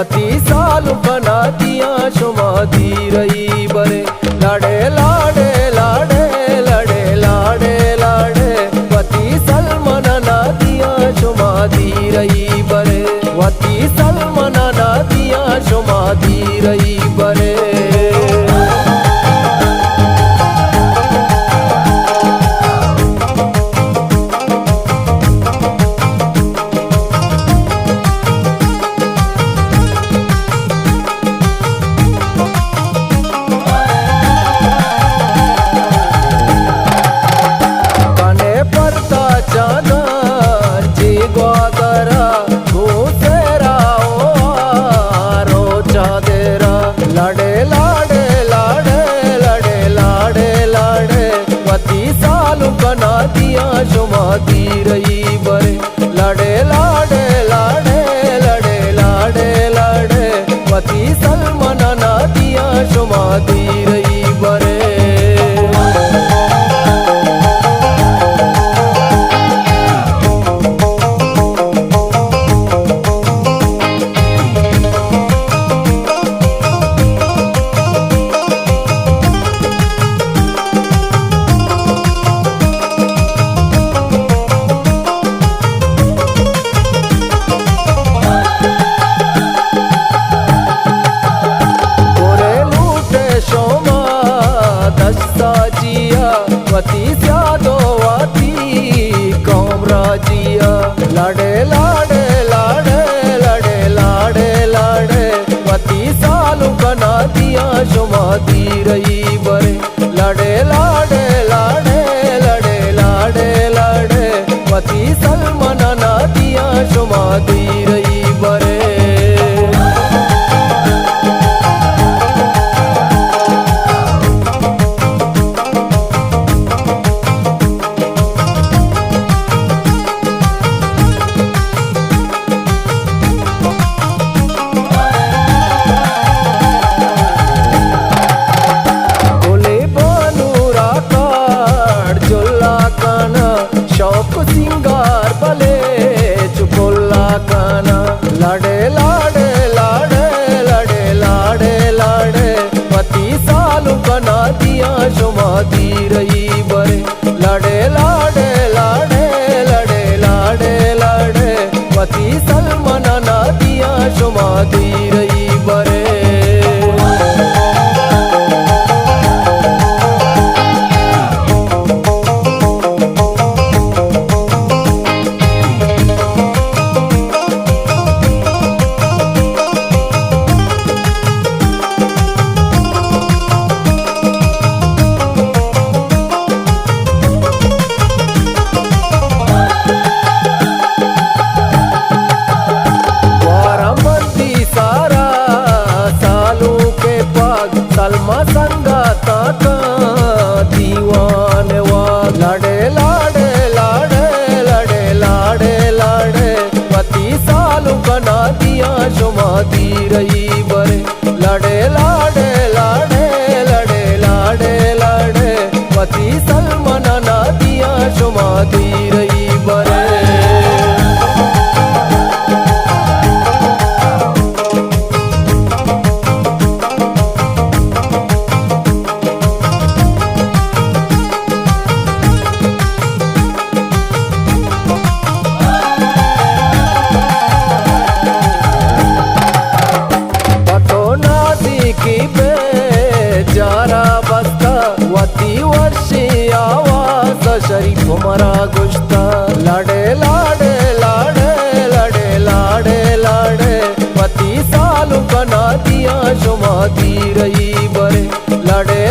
वती सालू बना दिया शुमादी रही बरे लाडे लाडे लाडे लाडे लाडे लाडे वती सलमना ना दिया शुमादी रही बरे वती सलमना ना दिया शुमादी रही बरे लाडे लाडे लाडे लाडे लाडे लाडे वती सालू बना दिया शुमादी रही बरे लाडे लाडे लाडे लाडे लाडे लाडे वती सलमना ना दिया शुमादी रही बरे वती स्यादो वती कौमरा जिया लाडे लाडे लाडे लाडे लाडे लाडे वती सालू बना दिया शुमादी रही बरे लाडे लाडे लाडे लाडे लाडे लाडे वती सलमना ना दिया शुमादी रही बरे शौक सिंगार भले चुकोला काना लाडे लाडे लाडे लाडे लाडे लाडे वती सालू बना दिया शुमादी रही बरे लाडे लाडे लाडे लाडे लाडे लाडे वती सलमना ना दिया शुमादी रही बरे सलमा संगाता का दीवान वा लाडे लाडे लाडे लाडे लाडे लाडे वती सालू बना दिया शुमादी रही बरे लाडे लाडे लाडे लाडे लाडे लाडे वती सलमना ना दिया शुमादी रही बरे जारा बस्ता वती वर्षी आवाज शरीफ मरा गुश्ता लाडे लाडे लाडे लाडे लाडे लाडे वती सालू बना दिया शुमादी रही बरे लाडे